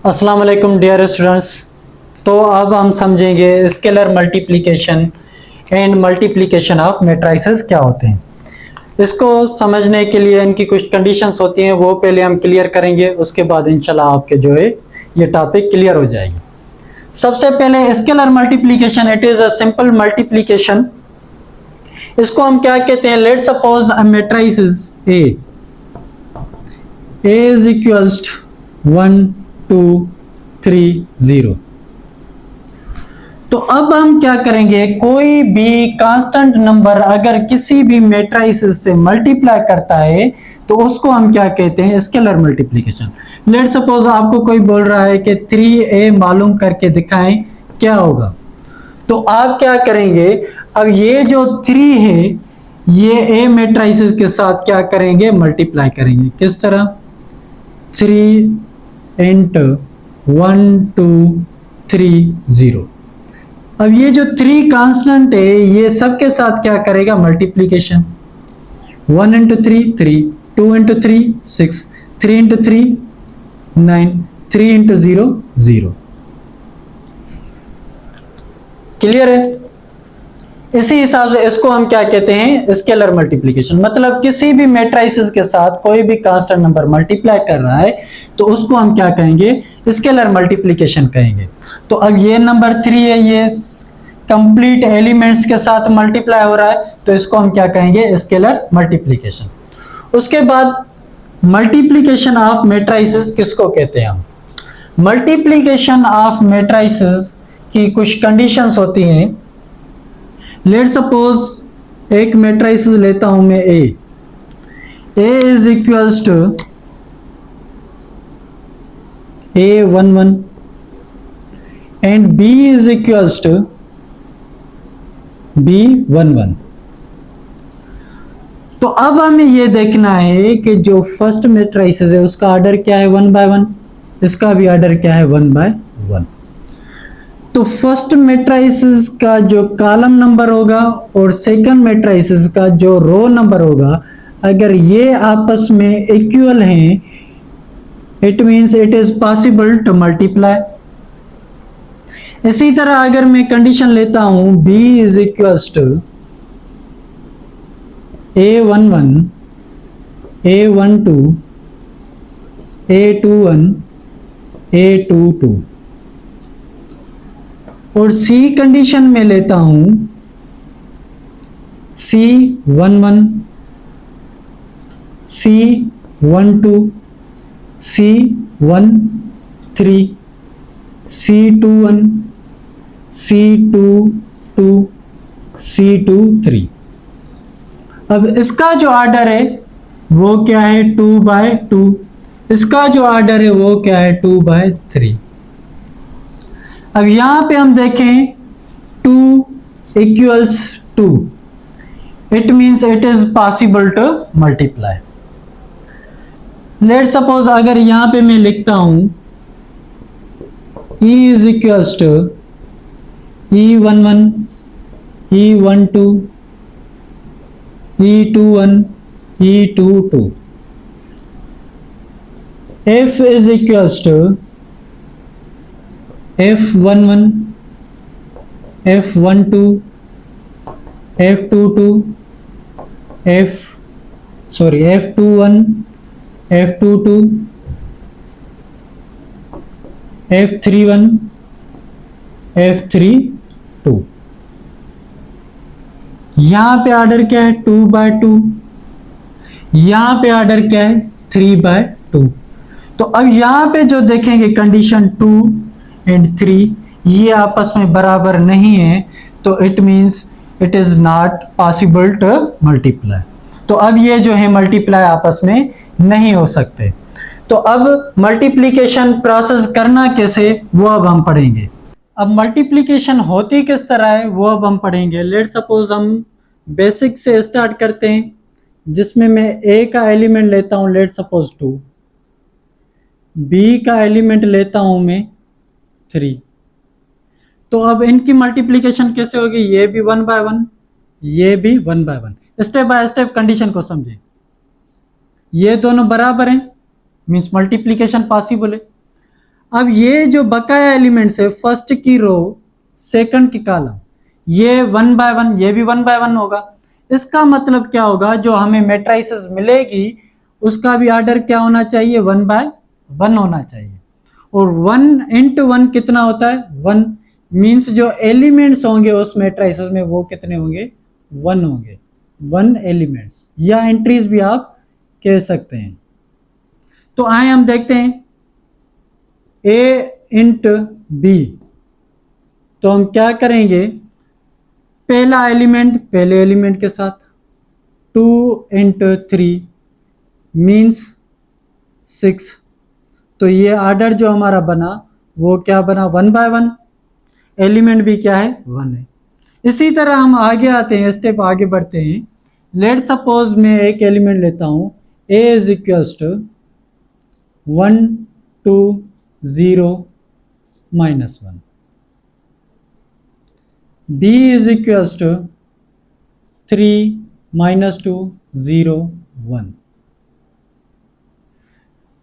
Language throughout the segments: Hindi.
अस्सलाम वालेकुम डियर स्टूडेंट्स। तो अब हम समझेंगे scalar multiplication and multiplication of matrices क्या होते हैं। इसको समझने के लिए इनकी कुछ कंडीशंस होती हैं, वो पहले हम क्लियर करेंगे, उसके बाद इंशाल्लाह आपके जो है ये टॉपिक क्लियर हो जाएगी। सबसे पहले scalar multiplication, it is a simple multiplication. इसको हम क्या कहते हैं? Let's suppose a matrices A is equals 1 2 3 0। तो अब हम क्या करेंगे, कोई भी कांस्टेंट नंबर अगर किसी भी मैट्रिसेस से मल्टीप्लाई करता है तो उसको हम क्या कहते हैं? Scalar multiplication. लेट्स सपोज आपको कोई बोल रहा है कि 3a मालूम करके दिखाएं क्या होगा, तो आप क्या करेंगे? अब ये जो 3 है ये a मैट्रिसेस के साथ क्या करेंगे? मल्टीप्लाई करेंगे। किस तरह? 3 इंटू 1 2 3 0। अब ये जो 3 कांस्टेंट है ये सबके साथ क्या करेगा? Multiplication. 1 into 3 3, 2 into 3 6, 3 into 3 9, 3 into 0 0। Clear है? इसी हिसाब से इसको हम क्या कहते हैं? Scalar multiplication. मतलब किसी भी मैट्रिसेस के साथ कोई भी कांस्टेंट नंबर मल्टीप्लाई कर रहा है तो उसको हम क्या कहेंगे? स्केलर मल्टीप्लिकेशन कहेंगे। तो अब ये नंबर 3 है, ये कंप्लीट एलिमेंट्स के साथ मल्टीप्लाई हो रहा है, तो इसको हम क्या कहेंगे? Scalar multiplication. उसके बाद मल्टीप्लिकेशन ऑफ मैट्रिसेस किसको कहते हैं हम? मल्टीप्लिकेशन ऑफ मैट्रिसेस की कुछ कंडीशंस होती हैं। लेट सपोज एक मैट्रिसेस लेता हूं मैं A is equals to A11 and B is equals to B11। तो अब हमें ये देखना है कि जो फर्स्ट मैट्रिसेस है उसका ऑर्डर क्या है? 1 बाय 1। इसका भी ऑर्डर क्या है? 1 बाय 1। तो फर्स्ट मैट्रिसेस का जो कॉलम नंबर होगा और सेकंड मैट्रिसेस का जो रो नंबर होगा, अगर ये आपस में इक्वल हैं, it means it is possible to multiply. इसी तरह अगर मैं कंडीशन लेता हूं B is equals to A11 A12 A21 A22 और C कंडीशन में लेता हूं C11 C12 C13 C21 C22 C23। अब इसका जो ऑर्डर है वो क्या है? 2 बाय 2। इसका जो ऑर्डर है वो क्या है? 2 बाय 3। अब यहां पे हम देखें 2 equals 2, it means it is possible to multiply. Let suppose अगर यहां पे मैं लिखता हूं E is equals to E11 E12 E21 E22, F is equals to F11 F12 F22 F21 F22 F31 F32। यहां पे ऑर्डर क्या है? 2 बाय 2। यहां पे ऑर्डर क्या है? 3 बाय 2। तो अब यहां पे जो देखेंगे कंडीशन 2 एंड 3 ये आपस में बराबर नहीं है, तो it means it is not possible to multiply. तो अब ये जो है मल्टीप्लाई आपस में नहीं हो सकते। तो अब मल्टीप्लिकेशन प्रोसेस करना कैसे वो अब हम पढ़ेंगे। अब मल्टीप्लिकेशन होती किस तरह है वो अब हम पढ़ेंगे। लेट सपोज हम बेसिक से स्टार्ट करते हैं, जिसमें मैं A का एलिमेंट लेता हूं, लेट सपोज 2, B का एलिमेंट लेता हूं मैं 3। तो अब इनकी मल्टीप्लिकेशन कैसे होगी? ये भी 1 बाय 1, ये भी 1 by 1। Step by step condition को समझे। ये दोनों बराबर हैं, मींस मल्टीप्लिकेशन पॉसिबल है। अब ये जो बकाया एलिमेंट्स है, फर्स्ट की रो, सेकंड की कॉलम, ये 1 बाय 1, ये भी 1 बाय 1 होगा। इसका मतलब क्या होगा, जो हमें मैट्रिसेस मिलेगी उसका भी ऑर्डर क्या होना चाहिए, 1 बाय 1 होना चाहिए। और 1 इंटू 1 कितना होता है, 1, मीन्स जो एलिमेंट्स होंगे उस मैट्रिसेस में वो कितने होंगे, 1 होंगे, 1 एलिमेंट्स, या एंट्रीज भी आप कह सकते हैं। तो आए हम देखते हैं A इंट बी। तो हम क्या करेंगे, पहला एलिमेंट पहले एलिमेंट के साथ, 2 इंटू 3 मीन्स 6। तो ये ऑर्डर जो हमारा बना वो क्या बना, 1 बाय 1, एलिमेंट भी क्या है, 1 है। इसी तरह हम आगे आते हैं, स्टेप आगे बढ़ते हैं। लेट सपोज मैं एक एलिमेंट लेता हूं, A is equals to 1 2 0 -1, B is equals to 3 -2 0 1।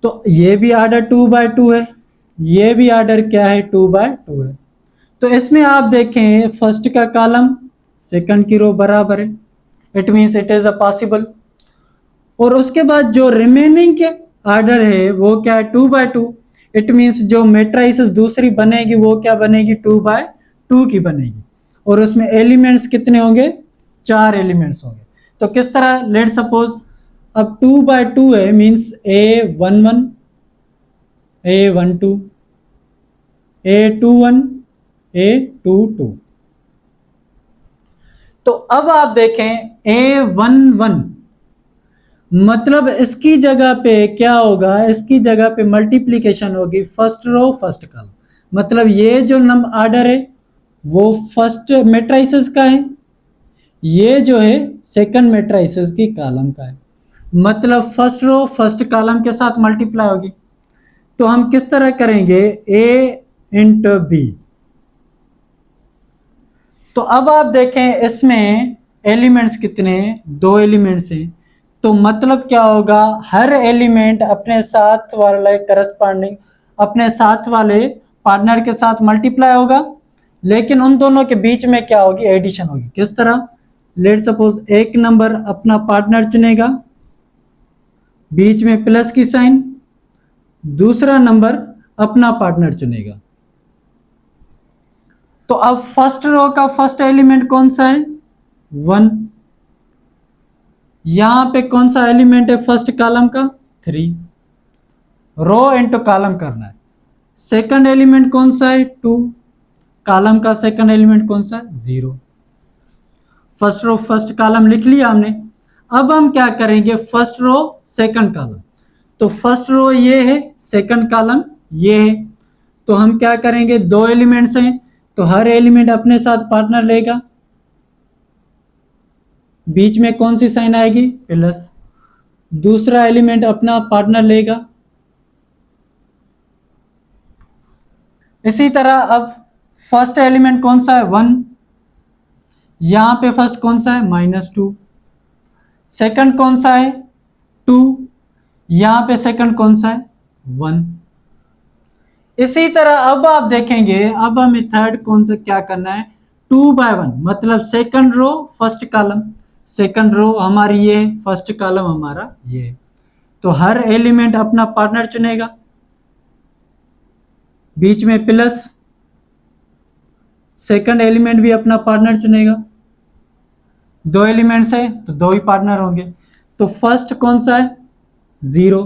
तो ये भी ऑर्डर 2 बाय 2 है, ये भी ऑर्डर क्या है, 2 बाय 2 है। तो इसमें आप देखें फर्स्ट का कॉलम सेकंड की रो बराबर है, it means it is a possible. और उसके बाद जो रिमेनिंग के ऑर्डर है वो क्या है, 2 बाय 2, इट मीन्स जो मैट्रिसेस दूसरी बनेगी वो क्या बनेगी, 2 बाय 2 की बनेगी। और उसमें एलिमेंट्स कितने होंगे, 4 एलिमेंट्स होंगे। तो किस तरह, लेट सपोज अब 2 बाय 2 है, means A11 A12 A21 A22। तो अब आप देखें A11, मतलब इसकी जगह पे क्या होगा, इसकी जगह पे मल्टीप्लिकेशन होगी फर्स्ट रो फर्स्ट कॉलम। मतलब ये जो नंबर ऑर्डर है वो फर्स्ट मैट्रिसेस का है, ये जो है सेकंड मैट्रिसेस की कॉलम का है। मतलब फर्स्ट रो फर्स्ट कॉलम के साथ मल्टीप्लाई होगी। तो हम किस तरह करेंगे, A इंटू बी। तो अब आप देखें इसमें एलिमेंट्स कितने हैं, 2 एलिमेंट्स हैं। तो मतलब क्या होगा, हर एलिमेंट अपने साथ वाले करस्पॉन्डिंग, अपने साथ वाले पार्टनर के साथ मल्टीप्लाई होगा, लेकिन उन दोनों के बीच में क्या होगी, एडिशन होगी। किस तरह, लेट सपोज एक नंबर अपना पार्टनर चुनेगा, बीच में प्लस की साइन, दूसरा नंबर अपना पार्टनर चुनेगा। तो अब फर्स्ट रो का फर्स्ट एलिमेंट कौन सा है, 1। यहां पे कौन सा एलिमेंट है फर्स्ट कॉलम का, 3। रो इंटू कॉलम करना है। सेकंड एलिमेंट कौन सा है, 2। कॉलम का सेकंड एलिमेंट कौन सा है, 0। फर्स्ट रो फर्स्ट कॉलम लिख लिया हमने। अब हम क्या करेंगे, फर्स्ट रो सेकंड कॉलम। तो फर्स्ट रो ये है, सेकंड कॉलम ये है। तो हम क्या करेंगे, 2 एलिमेंट्स हैं तो हर एलिमेंट अपने साथ पार्टनर लेगा, बीच में कौन सी साइन आएगी, प्लस। दूसरा एलिमेंट अपना पार्टनर लेगा। इसी तरह अब फर्स्ट एलिमेंट कौन सा है, 1। यहां पे फर्स्ट कौन सा है, -2। सेकंड कौन सा है, 2। यहां पे सेकंड कौन सा है, 1। इसी तरह अब आप देखेंगे, अब हमें थर्ड कौन सा क्या करना है, 2 बाय 1, मतलब second row first column. Second row हमारी ये है, फर्स्ट कॉलम हमारा ये है। तो हर एलिमेंट अपना पार्टनर चुनेगा, बीच में प्लस, सेकंड एलिमेंट भी अपना पार्टनर चुनेगा। 2 एलिमेंट्स है तो 2 ही पार्टनर होंगे। तो फर्स्ट कौन सा है, 0।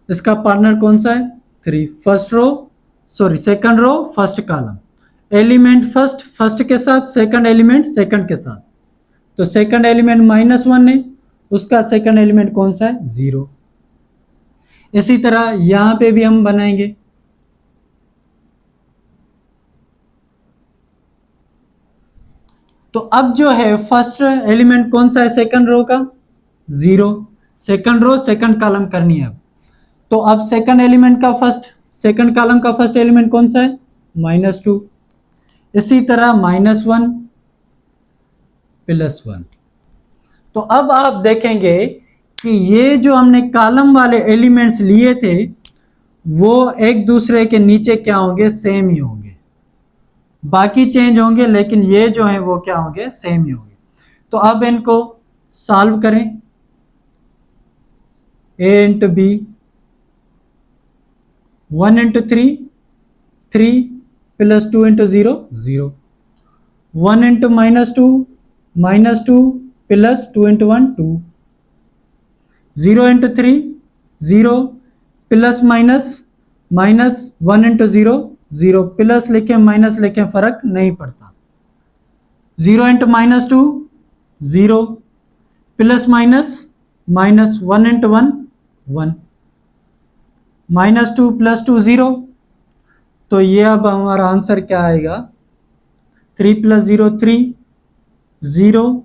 इसका पार्टनर कौन सा है, 3। First row sorry second row first column, element first first के साथ, सेकंड एलिमेंट सेकंड के साथ। तो सेकंड एलिमेंट -1 है, उसका सेकंड एलिमेंट कौन सा है, 0। इसी तरह यहां पे भी हम बनाएंगे। तो अब जो है फर्स्ट एलिमेंट कौन सा है सेकंड रो का, 0। सेकंड रो सेकंड कॉलम करनी है अब। तो अब सेकंड एलिमेंट का फर्स्ट, सेकंड कॉलम का फर्स्ट एलिमेंट कौन सा है, -2। इसी तरह -1 +1। तो अब आप देखेंगे कि ये जो हमने कॉलम वाले एलिमेंट्स लिए थे वो एक दूसरे के नीचे क्या होंगे, सेम ही होंगे। बाकी चेंज होंगे लेकिन ये जो है वो क्या होंगे, सेम ही होंगे। तो अब इनको सॉल्व करें। A into B, 1 into 3, 3 plus 2 into 0, 0। 1 into -2, plus 2 into 1, 2। 0 into 3, 0 plus minus 1 into 0, 0। Plus लिखें माइनस लिखें फर्क नहीं पड़ता। 0 into -2, 0 plus minus 1 into 1, 1। -2 plus 2, 0। तो ये अब हमारा आंसर क्या आएगा, 3 प्लस 0, 3, 0,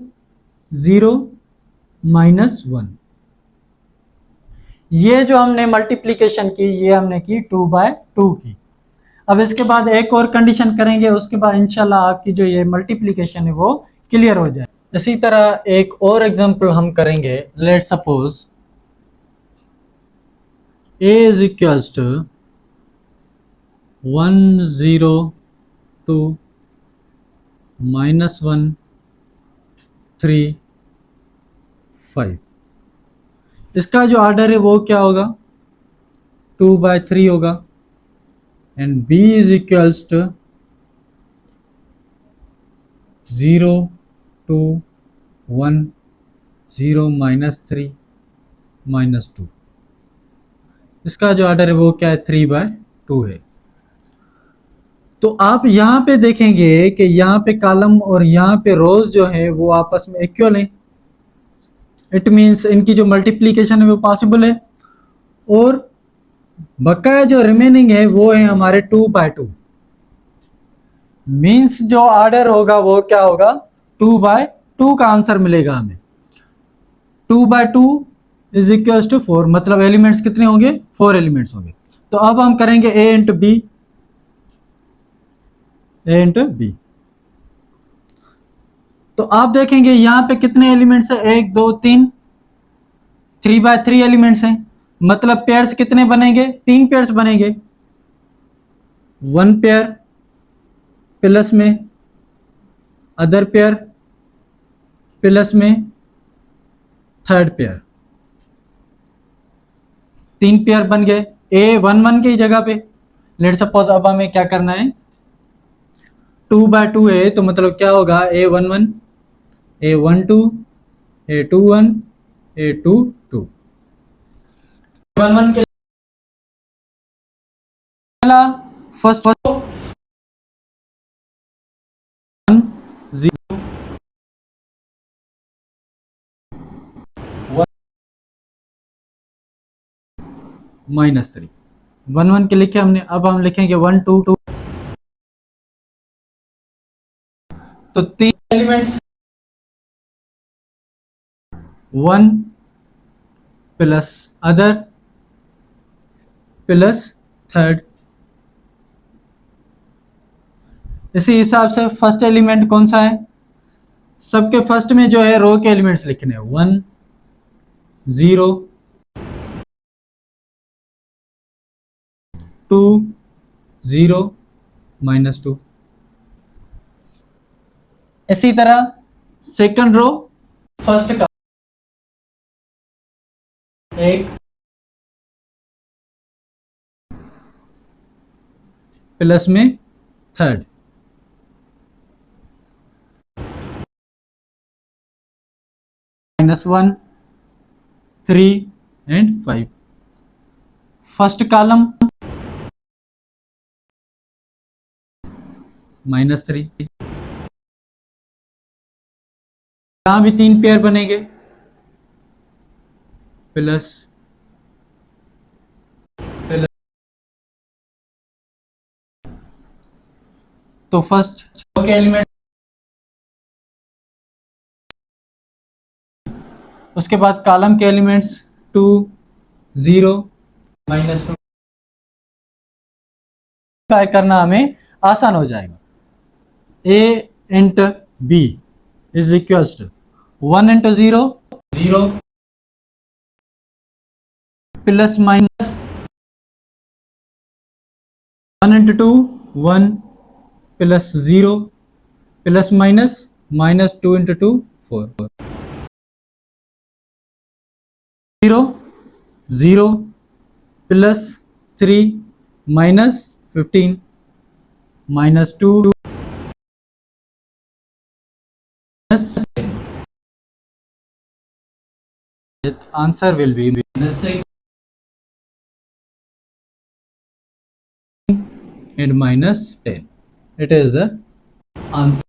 0 -1। ये जो हमने मल्टीप्लीकेशन की, ये हमने की 2/2 की। अब इसके बाद एक और कंडीशन करेंगे, उसके बाद इंशाल्लाह आपकी जो ये मल्टीप्लीकेशन है वो क्लियर हो जाए। इसी तरह एक और एग्जांपल हम करेंगे। Let suppose a is equals to 1 0 2 -1 3 5। इसका जो ऑर्डर है वो क्या होगा, 2/3 होगा। And b is equals to 0 2 1 0 -3 -2। इसका जो ऑर्डर है वो क्या है, 3/2 है। तो आप यहाँ पे देखेंगे कि यहाँ पे कॉलम और यहाँ पे रोज जो है वो आपस में इक्वल है। इट मीन्स इनकी जो मल्टीप्लीकेशन है वो पॉसिबल है। और बकाया जो रिमेनिंग है वो है हमारे 2/2। मीन्स जो ऑर्डर होगा वो क्या होगा, 2/2 का आंसर मिलेगा हमें। 2/2 इज इक्वल टू 4, मतलब एलिमेंट्स कितने होंगे, 4 एलिमेंट्स होंगे। तो अब हम करेंगे ए इंटू बी। तो आप देखेंगे यहां पे कितने एलिमेंट्स है, 1 2 3, 3/3 एलिमेंट्स हैं। मतलब पेयर्स कितने बनेंगे, 3 पेयर्स बनेंगे। 1 पेयर प्लस में अदर पेयर प्लस में थर्ड पेयर, 3 पेयर बन गए A11 की जगह पे। लेट सपोज अब हमें क्या करना है, 2/2 है तो मतलब क्या होगा, A11 A12 A21 A22। 11 के फर्स्ट 1 0 -3, 1 के लिखे हमने। अब हम लिखेंगे 1 2 2। तो 3 elements, 1 plus other plus third. इसी हिसाब से फर्स्ट एलिमेंट कौन सा है, सबके फर्स्ट में जो है रो के एलिमेंट्स लिखने हैं, 1 0 2 0 -2। इसी तरह सेकंड रो, फर्स्ट का 1 प्लस में थर्ड, -1 3 एंड 5। फर्स्ट कॉलम -3, यहां भी 3 पेयर बनेंगे प्लस प्लस। तो फर्स्ट के एलिमेंट, उसके बाद कॉलम के एलिमेंट्स 2 0 -2। ट्राई करना हमें आसान हो जाएगा। A into B is equals to 1 into 0 0 plus minus 1 into 2 1 plus 0 plus minus 2 into 2 4 0 0 plus 3 minus 15 minus 2 minus 10. The answer will be minus 6 and minus 10. It is the answer.